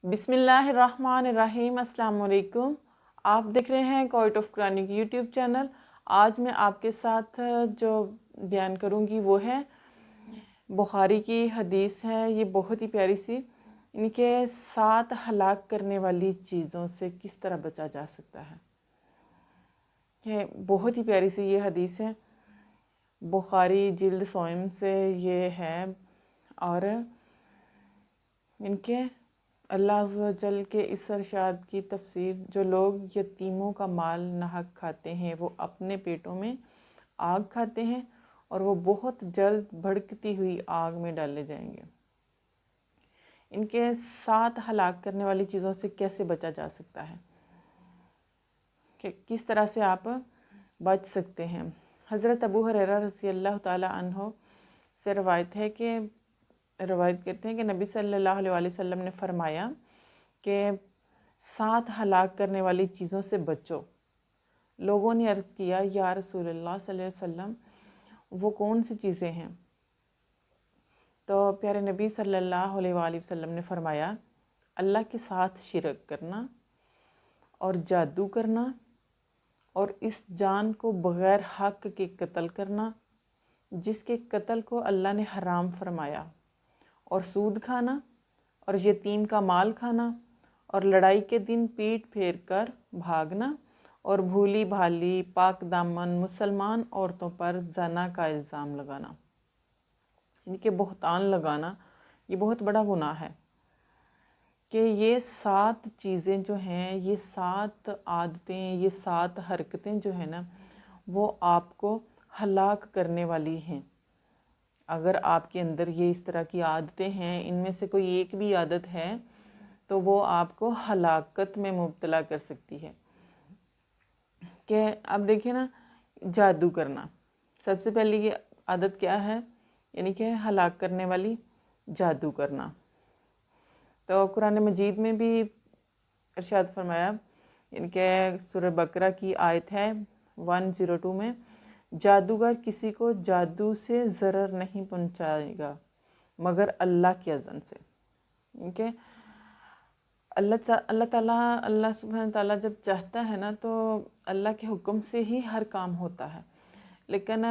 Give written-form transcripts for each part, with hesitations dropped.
بسم اللہ الرحمن الرحیم۔ السلام علیکم۔ آپ دیکھ رہے ہیں کوئٹ آف قرآن کی یوٹیوب چینل۔ آج میں آپ کے ساتھ جو بیان کروں گی وہ ہے بخاری کی حدیث ہے۔ یہ بہت ہی پیاری سی، ان کے 7 ہلاک کرنے والی چیزوں سے کس طرح بچا جا سکتا ہے۔ یہ بہت ہی پیاری سی یہ حدیث ہے، بخاری جلد سوئم سے یہ ہے، اور ان کے اللہ عز و جل کے اس ارشاد کی تفسیر: جو لوگ یتیموں کا مال ناحق کھاتے ہیں وہ اپنے پیٹوں میں آگ کھاتے ہیں اور وہ بہت جلد بھڑکتی ہوئی آگ میں ڈالے جائیں گے۔ ان کے 7 ہلاک کرنے والی چیزوں سے کیسے بچا جا سکتا ہے، کہ کس طرح سے آپ بچ سکتے ہیں۔ حضرت ابو ہریرہ رضی اللہ تعالی عنہ سے روایت کرتے ہیں کہ نبی صلی اللہ علیہ وسلم نے فرمایا کہ 7 ہلاک کرنے والی چیزوں سے بچو۔ لوگوں نے عرض کیا، یا رسول اللہ صلی اللہ علیہ وسلم وہ کون سی چیزیں ہیں؟ تو پیارے نبی صلی اللہ علیہ وسلم نے فرمایا، اللہ کے ساتھ شرک کرنا اور جادو کرنا اور اس جان کو بغیر حق کے قتل کرنا جس کے قتل کو اللہ نے حرام فرمایا، اور سود کھانا اور یتیم کا مال کھانا اور لڑائی کے دن پیٹھ پھیر کر بھاگنا اور بھولی بھالی پاک دامن مسلمان عورتوں پر زنا کا الزام لگانا، یعنی کہ بہتان لگانا۔ یہ بہت بڑا گناہ ہے کہ یہ 7 چیزیں جو ہیں، یہ 7 عادتیں، یہ 7 حرکتیں جو ہیں نا، وہ آپ کو ہلاک کرنے والی ہیں۔ اگر آپ کے اندر یہ اس طرح کی عادتیں ہیں، ان میں سے کوئی ایک بھی عادت ہے تو وہ آپ کو ہلاکت میں مبتلا کر سکتی ہے۔ کہ اب دیکھیں نا، جادو کرنا سب سے پہلی یہ عادت کیا ہے، یعنی کہ ہلاک کرنے والی جادو کرنا۔ تو قرآن مجید میں بھی ارشاد فرمایا، یعنی کہ سورہ بقرہ کی آیت ہے 102 میں، جادوگر کسی کو جادو سے ضرر نہیں پہنچائے گا مگر اللہ کے اذن سے۔ کیونکہ اللہ سبحانہ تعالیٰ جب چاہتا ہے نا تو اللہ کے حکم سے ہی ہر کام ہوتا ہے، لیکن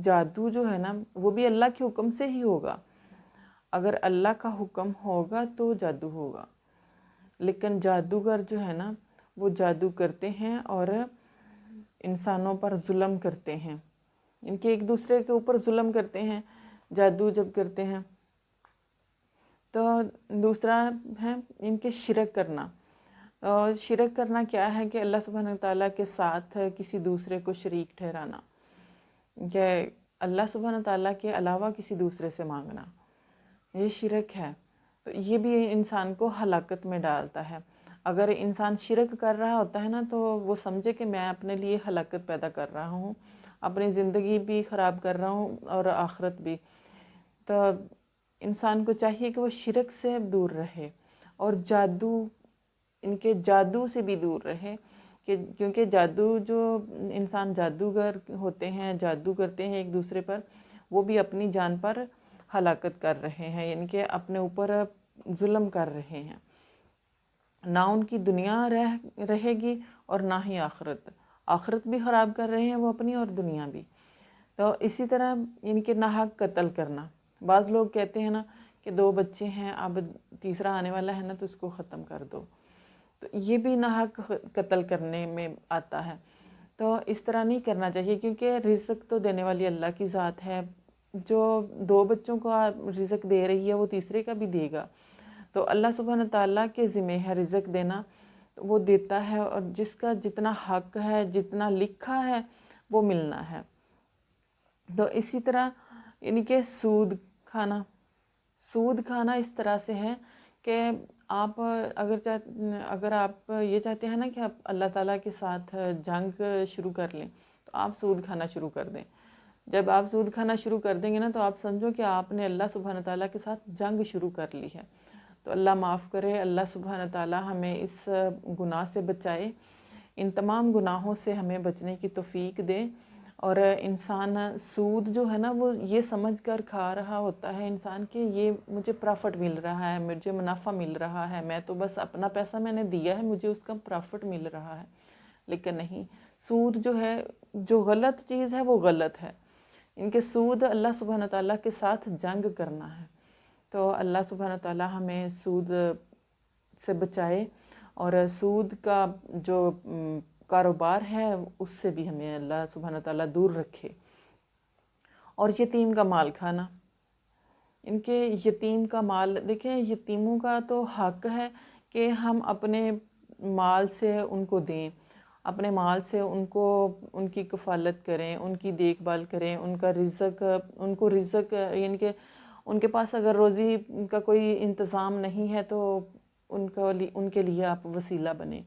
جادو جو ہے نا وہ بھی اللہ کے حکم سے ہی ہوگا۔ اگر اللہ کا حکم ہوگا تو جادو ہوگا، لیکن جادوگر جو ہے نا وہ جادو کرتے ہیں اور انسانوں پر ظلم کرتے ہیں، ان کے ایک دوسرے کے اوپر ظلم کرتے ہیں جادو جب کرتے ہیں۔ تو دوسرا ہے ان کے شرک کرنا۔ اور شرک کرنا کیا ہے کہ اللہ سبحانہ تعالیٰ کے ساتھ کسی دوسرے کو شریک ٹھہرانا، کہ اللہ سبحانہ تعالیٰ کے علاوہ کسی دوسرے سے مانگنا، یہ شرک ہے۔ تو یہ بھی انسان کو ہلاکت میں ڈالتا ہے۔ اگر انسان شرک کر رہا ہوتا ہے نا تو وہ سمجھے کہ میں اپنے لیے ہلاکت پیدا کر رہا ہوں، اپنی زندگی بھی خراب کر رہا ہوں اور آخرت بھی۔ تو انسان کو چاہیے کہ وہ شرک سے دور رہے اور ان کے جادو سے بھی دور رہے، کیونکہ جادو جو انسان جادوگر ہوتے ہیں، جادو کرتے ہیں ایک دوسرے پر، وہ بھی اپنی جان پر ہلاکت کر رہے ہیں، یعنی کہ اپنے اوپر ظلم کر رہے ہیں۔ نہ ان کی دنیا رہے گی اور نہ ہی آخرت بھی خراب کر رہے ہیں وہ اپنی، اور دنیا بھی۔ تو اسی طرح یعنی کہ ناحق قتل کرنا۔ بعض لوگ کہتے ہیں نا کہ 2 بچے ہیں، اب تیسرا آنے والا ہے نا تو اس کو ختم کر دو، تو یہ بھی ناحق قتل کرنے میں آتا ہے۔ تو اس طرح نہیں کرنا چاہیے، کیونکہ رزق تو دینے والی اللہ کی ذات ہے۔ جو 2 بچوں کو رزق دے رہی ہے وہ تیسرے کا بھی دے گا۔ تو اللہ سبحانہ تعالیٰ کے ذمہ ہے رزق دینا، تو وہ دیتا ہے، اور جس کا جتنا حق ہے، جتنا لکھا ہے وہ ملنا ہے۔ تو اسی طرح یعنی کہ سود کھانا اس طرح سے ہے کہ آپ اگر آپ یہ چاہتے ہیں نا کہ آپ اللہ تعالیٰ کے ساتھ جنگ شروع کر لیں تو آپ سود کھانا شروع کر دیں۔ جب آپ سود کھانا شروع کر دیں گے نا تو آپ سمجھو کہ آپ نے اللہ سبحانہ تعالیٰ کے ساتھ جنگ شروع کر لی ہے۔ تو اللہ معاف کرے، اللہ سبحانہ تعالیٰ ہمیں اس گناہ سے بچائے، ان تمام گناہوں سے ہمیں بچنے کی توفیق دے، اور انسان سود جو ہے نا وہ یہ سمجھ کر کھا رہا ہوتا ہے انسان کہ یہ مجھے پرافٹ مل رہا ہے، مجھے منافع مل رہا ہے، میں تو بس اپنا پیسہ میں نے دیا ہے، مجھے اس کا پرافٹ مل رہا ہے. لیکن نہیں، سود جو ہے، جو غلط چیز ہے وہ غلط ہے. ان کے سود اللہ سبحانہ تعالیٰ کے ساتھ جنگ کرنا ہے. تو اللہ سبحانہ تعالیٰ ہمیں سود سے بچائے، اور سود کا جو کاروبار ہے اس سے بھی ہمیں اللہ سبحانہ تعالیٰ دور رکھے. اور یتیم کا مال کھانا، ان کے یتیم کا مال، دیکھیں یتیموں کا تو حق ہے کہ ہم اپنے مال سے ان کو دیں، اپنے مال سے ان کی کفالت کریں، ان کی دیکھ بھال کریں، ان کا رزق، ان کو رزق، یعنی کہ ان کے پاس اگر روزی کا کوئی انتظام نہیں ہے تو ان کے لیے آپ وسیلہ بنیں.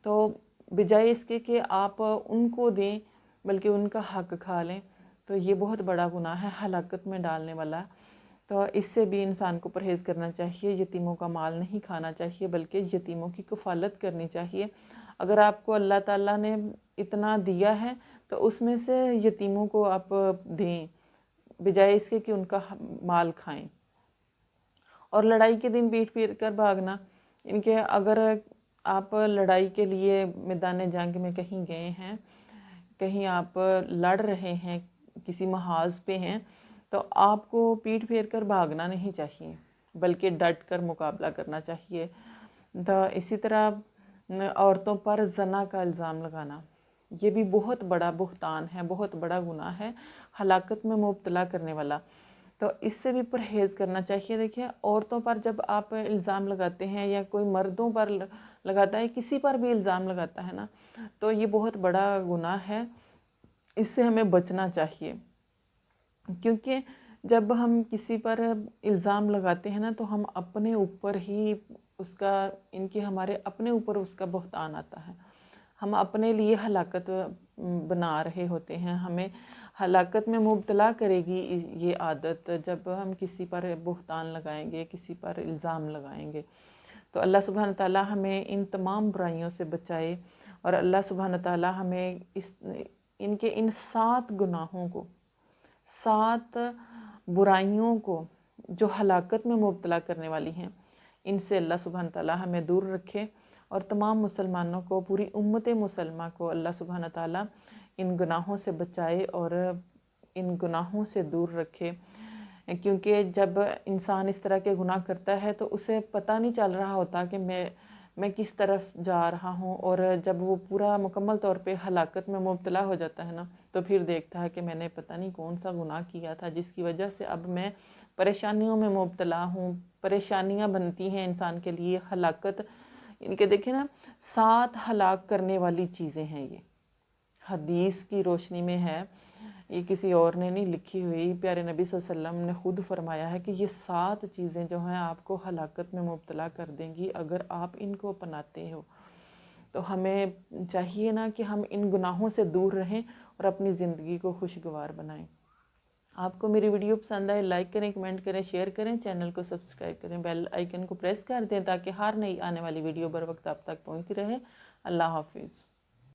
تو بجائے اس کے کہ آپ ان کو دیں بلکہ ان کا حق کھا لیں، تو یہ بہت بڑا گناہ ہے، ہلاکت میں ڈالنے والا. تو اس سے بھی انسان کو پرہیز کرنا چاہیے. یتیموں کا مال نہیں کھانا چاہیے بلکہ یتیموں کی کفالت کرنی چاہیے. اگر آپ کو اللہ تعالیٰ نے اتنا دیا ہے تو اس میں سے یتیموں کو آپ دیں، بجائے اس کے کہ ان کا مال کھائیں. اور لڑائی کے دن پیٹ پھیر کر بھاگنا، ان کے اگر آپ لڑائی کے لیے میدان جنگ میں کہیں گئے ہیں، کہیں آپ لڑ رہے ہیں، کسی محاذ پہ ہیں، تو آپ کو پیٹ پھیر کر بھاگنا نہیں چاہیے بلکہ ڈٹ کر مقابلہ کرنا چاہیے. تو اسی طرح عورتوں پر زنا کا الزام لگانا، یہ بھی بہت بڑا بہتان ہے، بہت بڑا گناہ ہے، ہلاکت میں مبتلا کرنے والا. تو اس سے بھی پرہیز کرنا چاہیے. دیکھیں عورتوں پر جب آپ الزام لگاتے ہیں یا کوئی مردوں پر لگاتا ہے، کسی پر بھی الزام لگاتا ہے نا، تو یہ بہت بڑا گناہ ہے. اس سے ہمیں بچنا چاہیے، کیونکہ جب ہم کسی پر الزام لگاتے ہیں نا تو ہم اپنے اوپر ہی ہمارے اپنے اوپر اس کا بہتان آتا ہے. ہم اپنے لیے ہلاکت بنا رہے ہوتے ہیں. ہمیں ہلاکت میں مبتلا کرے گی یہ عادت جب ہم کسی پر بہتان لگائیں گے، کسی پر الزام لگائیں گے. تو اللہ سبحانہ تعالیٰ ہمیں ان تمام برائیوں سے بچائے، اور اللہ سبحانہ تعالیٰ ہمیں ان 7 گناہوں کو، 7 برائیوں کو جو ہلاکت میں مبتلا کرنے والی ہیں، ان سے اللہ سبحانہ تعالیٰ ہمیں دور رکھے. اور تمام مسلمانوں کو، پوری امت مسلمہ کو اللہ سبحانہ تعالیٰ ان گناہوں سے بچائے اور ان گناہوں سے دور رکھے. کیونکہ جب انسان اس طرح کے گناہ کرتا ہے تو اسے پتہ نہیں چل رہا ہوتا کہ میں کس طرف جا رہا ہوں. اور جب وہ پورا مکمل طور پہ ہلاکت میں مبتلا ہو جاتا ہے نا، تو پھر دیکھتا ہے کہ میں نے پتہ نہیں کون سا گناہ کیا تھا جس کی وجہ سے اب میں پریشانیوں میں مبتلا ہوں. پریشانیاں بنتی ہیں انسان کے لیے، ہلاکت. ان کے دیکھیں نا 7 ہلاک کرنے والی چیزیں ہیں. یہ حدیث کی روشنی میں ہے، یہ کسی اور نے نہیں لکھی ہوئی. پیارے نبی صلی اللہ علیہ وسلم نے خود فرمایا ہے کہ یہ 7 چیزیں جو ہیں آپ کو ہلاکت میں مبتلا کر دیں گی اگر آپ ان کو اپناتے ہو. تو ہمیں چاہیے نا کہ ہم ان گناہوں سے دور رہیں اور اپنی زندگی کو خوشگوار بنائیں. آپ کو میری ویڈیو پسند آئے لائک کریں، کمنٹ کریں، شیئر کریں، چینل کو سبسکرائب کریں، بیل آئیکن کو پریس کر دیں تاکہ ہر نئی آنے والی ویڈیو بر وقت آپ تک پہنچتی رہے. اللہ حافظ.